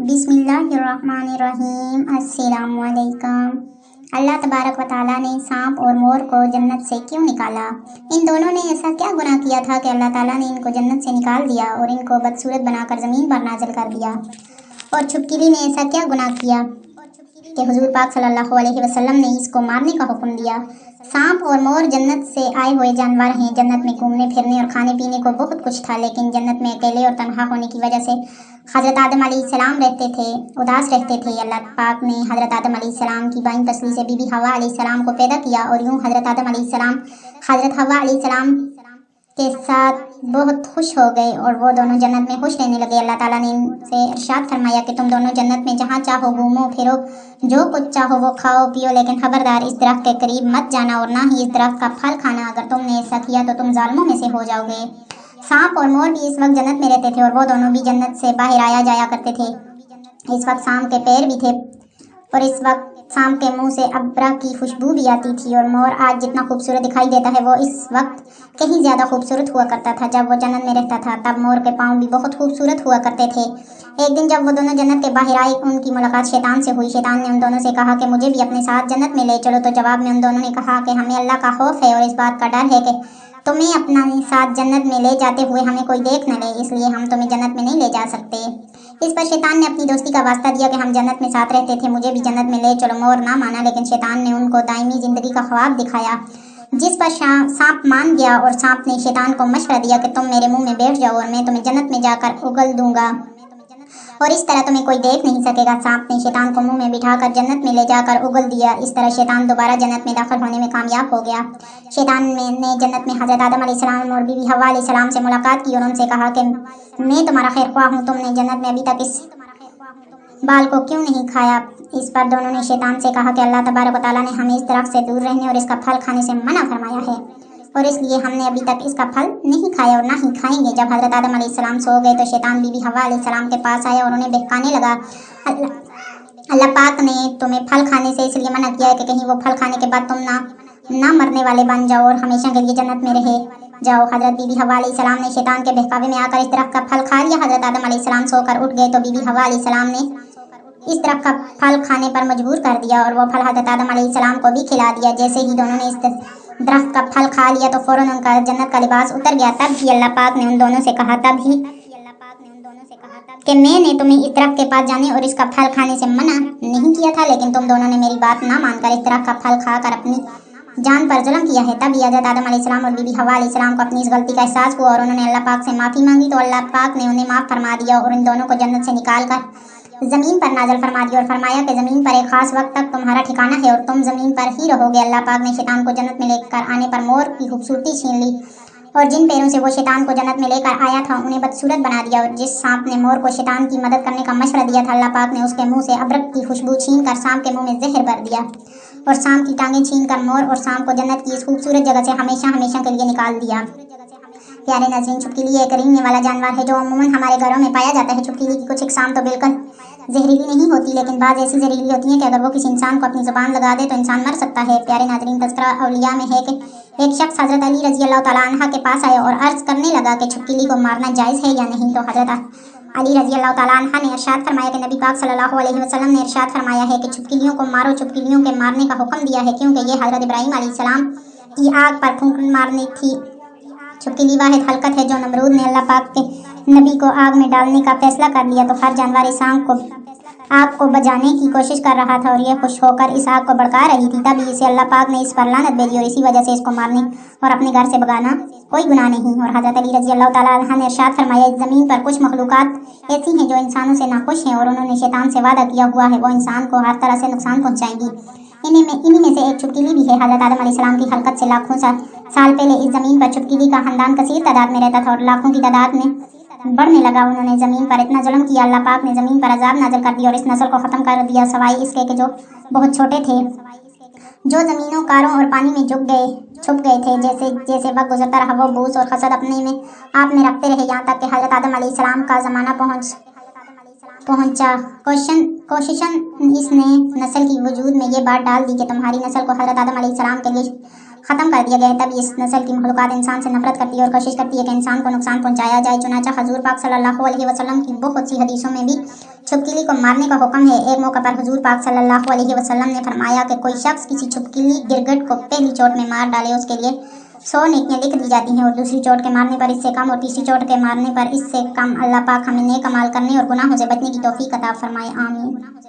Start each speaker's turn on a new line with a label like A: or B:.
A: बिस्मिल्लाहिर्रहमानिर्रहीम। अस्सलामुअलैकुम। अल्लाह तबारक व तआला ने सांप और मोर को जन्नत से क्यों निकाला? इन दोनों ने ऐसा क्या गुनाह किया था कि अल्लाह ताला ने इनको जन्नत से निकाल दिया और इनको बदसूरत बनाकर ज़मीन पर नाजिल कर दिया? और छुपकिली ने ऐसा क्या गुनाह किया कि हुजूर पाक सल्लल्लाहु अलैहि वसल्लम ने इसको मारने का हुक्म दिया? सांप और मोर जन्नत से आए हुए जानवर हैं। जन्नत में घूमने फिरने और खाने पीने को बहुत कुछ था, लेकिन जन्नत में अकेले और तन्हा होने की वजह से हज़रत आदम अलैहिस्सलाम रहते थे, उदास रहते थे। अल्लाह पाक ने हज़रत आदम अलैहिस्सलाम की बाईं पसली से बीबी हवा अलैहिस्सलाम को पैदा किया और यूँ हज़रत आदम अलैहिस्सलाम हज़रत हवा अलैहिस्सलाम के साथ बहुत खुश हो गए और वो दोनों जन्नत में खुश रहने लगे। अल्लाह ताला ने इनसे इरशाद फरमाया कि तुम दोनों जन्नत में जहाँ चाहो घूमो फिरो, जो कुछ चाहो वो खाओ पियो, लेकिन खबरदार इस दरख्त के करीब मत जाना और ना ही इस दरख्त का फल खाना। अगर तुमने ऐसा किया तो तुम जालिमों में से हो जाओगे। सांप और मोर भी इस वक्त जन्नत में रहते थे और वो दोनों भी जन्नत से बाहर आया जाया करते थे। इस वक्त सांप के पैर भी थे और इस वक्त सांप के मुंह से अब्रा की खुशबू भी आती थी। और मोर आज जितना खूबसूरत दिखाई देता है वो इस वक्त कहीं ज़्यादा खूबसूरत हुआ करता था। जब वो जन्नत में रहता था तब मोर के पाँव भी बहुत खूबसूरत हुआ करते थे। एक दिन जब वो दोनों जन्नत के बाहर आए, उनकी मुलाकात शैतान से हुई। शैतान ने उन दोनों से कहा कि मुझे भी अपने साथ जन्नत में ले चलो। तो जवाब में उन दोनों ने कहा कि हमें अल्लाह का खौफ है और इस बात का डर है कि तुम्हें अपना साथ जन्नत में ले जाते हुए हमें कोई देख न ले, इसलिए हम तुम्हें जन्नत में नहीं ले जा सकते। इस पर शैतान ने अपनी दोस्ती का वास्ता दिया कि हम जन्नत में साथ रहते थे, मुझे भी जन्नत में ले चलो। मोर ना माना, लेकिन शैतान ने उनको दायमी जिंदगी का ख्वाब दिखाया, जिस पर सांप मान गया और सांप ने शैतान को मशवरा दिया कि तुम मेरे मुंह में बैठ जाओ और मैं तुम्हें जन्नत में जाकर उगल दूंगा और इस तरह तुम्हें कोई देख नहीं सकेगा। सांप ने शैतान को मुंह में बिठाकर जन्नत में ले जाकर उगल दिया। इस तरह शैतान दोबारा जन्नत में दाखिल होने में कामयाब हो गया। शैतान ने जन्नत में हज़रत आदम अलैहिस्सलाम और बीवी हवा अलैहिस्सलाम से मुलाकात की और उनसे कहा कि मैं तुम्हारा खैर ख्वाह हूँ, तुमने जन्नत में अभी तक इस बाल को क्यों नहीं खाया? इस पर दोनों ने शैतान से कहा कि अल्लाह तबारक व तआला ने हमें इस दरख्त से दूर रहने और इसका फल खाने से मना फरमाया है और इसलिए हमने अभी तक इसका फल नहीं खाया और ना ही खाएंगे। जब हज़रत आदम अलैहिस्सलाम सो गए तो शैतान बीबी हवा अलैहिस्सलाम के पास आया और उन्हें बहकाने लगा। अल्लाह पाक ने तुम्हें फल खाने से इसलिए मना किया है कि कहीं वो फल खाने के बाद तुम ना मरने वाले बन जाओ और हमेशा के लिए जन्नत में रहे जाओ। हज़रत बीबी हवा अलैहिस्सलाम ने शैतान के बहकावे में आकर इस दरख्त का फल खा लिया। हज़रत आदम अलैहिस्सलाम सोकर उठ गए तो बीबी हवा अलैहिस्सलाम ने इस दरख्त का फल खाने पर मजबूर कर दिया और वो फल हज़रत आदम अलैहिस्सलाम को भी खिला दिया। जैसे ही दोनों ने इस दरख्त का फल खा लिया तो फौरन उनका जन्नत का लिबास उतर गया। तब भी अल्लाह पाक ने उन दोनों से कहा कि मैंने तुम्हें इस दरख्त के पास जाने और इसका फल खाने से मना नहीं किया था, लेकिन तुम दोनों ने मेरी बात ना मानकर इस दरख्त का फल खाकर अपनी जान पर जुल्म किया है। तब हज़रत आदम अलैहिस्सलाम और बीबी हवा अलैहिस्सलाम को अपनी इस गलती का एहसास हुआ और उन्होंने अल्लाह पाक से माफ़ी मांगी तो अल्लाह पाक ने उन्हें माफ़ फरमा दिया और इन दोनों को जन्नत से निकाल कर ज़मीन पर नाजल फरमा दिया और फरमाया कि ज़मीन पर एक खास वक्त तक तुम्हारा ठिकाना है और तुम ज़मीन पर ही रहोगे। अल्लाह पाक ने शैतान को जन्नत में लेकर आने पर मोर की खूबसूरती छीन ली और जिन पैरों से वो शैतान को जन्नत में लेकर आया था उन्हें बदसूरत बना दिया। और जिस सांप ने मोर को शैतान की मदद करने का मशवरा दिया था, अल्लाह पाक ने उसके मुंह से अबरक की खुशबू छीन कर सांप के मुंह में जहर भर दिया और सांप की टांगें छीन कर मोर और सांप को जन्नत की इस खूबसूरत जगह से हमेशा हमेशा के लिए निकाल दिया। प्यारे नाज़रीन, छुपकिली एक रेंगने वाला जानवर है जो अमूमन हमारे घरों में पाया जाता है। छुपकिली की कुछ इकसाम तो बिल्कुल जहरीली नहीं होती, लेकिन बाज़ ऐसी जहरीली होती हैं कि अगर वो किसी इंसान को अपनी ज़ुबान लगा दे तो इंसान मर सकता है। प्यारे नाज़रीन, तज़किरा औलिया में है कि एक शख्स हज़रत अली रज़ी अल्लाह तआला अन्हा के पास आया और अर्ज़ करने लगा कि छुपकिली को मारना जायज़ है या नहीं। तो हज़रत अली रज़ी अल्लाह तआला अन्हा ने इरशाद फरमाया कि नबी पाक सल्लल्लाहु अलैहि वसल्लम ने इरशाद फरमाया है कि छुपकिलियों को मारो, छुपकिलियों के मारने का हुक्म दिया है क्योंकि ये हज़रत इब्राहीम अलैहिस्सलाम की आग पर फूंक मारनी थी। छुपकिली वाहिद हलकत है जो नमरूद ने अल्लाह पाक के नबी को आग में डालने का फैसला कर लिया तो हर जानवर इस आग को बजाने की कोशिश कर रहा था और यह खुश होकर इस आग को भड़का रही थी। तभी इसे अल्लाह पाक ने इस पर लानत भेजी और इसी वजह से इसको मारने और अपने घर से भगाना कोई गुनाह नहीं। और हज़रत अली रज़ी अल्लाह तआला अन्हा ने इरशाद फरमाया, इस ज़मीन पर कुछ मखलूक़ात ऐसी हैं जो इंसानों से नाखुश हैं और उन्होंने शैतान से वादा किया हुआ है वो इंसान को हर तरह से नुकसान पहुँचाएंगी। इन्हीं में से एक छुपकिली भी है। हज़रत आदम अलैहिस्सलाम की हरकत से लाखों साल पहले इस ज़मीन पर छुपकिली का ख़ानदान कसीर तादाद में रहता था और लाखों की तादाद में बढ़ने लगा। उन्होंने ज़मीन पर इतना जुल्म किया, अल्लाह पाक ने ज़मीन पर अजाब नाज़िल कर दिया और इस नस्ल को ख़त्म कर दिया, सवाई इसके कि जो बहुत छोटे थे, जो ज़मीनों कारों और पानी में छुप गए थे। जैसे जैसे वक्त गुजरता रहा वो बूस और खसद अपने में आप में रखते रहे, यहाँ तक कि हज़रत आदम अलैहिस्सलाम का ज़माना पहुँचा। कोशिशन इसने नस्ल की वजूद में ये बात डाल दी कि तुम्हारी नस्ल को हज़रत आदम अलैहिस्सलाम के लिए ख़त्म कर दिया गया है। तब इस नस्ल की मखलूक़ात इंसान से नफरत करती है और कोशिश करती है कि इंसान को नुकसान पहुंचाया जाए। चुनांचे हजूर पाक सल्लल्लाहु अलैहि वसल्लम की बहुत सी हदीसों में भी छुपकली को मारने का हुक्म है। एक मौका पर हजूर पाक सल्लल्लाहु अलैहि वसल्लम ने फरमाया कि कोई शख्स किसी छुपकली गिरगिट को पहली चोट में मार डाले, उसके लिए 100 नेकियां लिख दी जाती हैं और दूसरी चोट के मारने पर इससे कम और तीसरी चोट के मारने पर इससे कम। अल्लाह पाक हमें नेक अमाल करने और गुनाहों से बचने की तौफीक अता फरमाए, आमीन।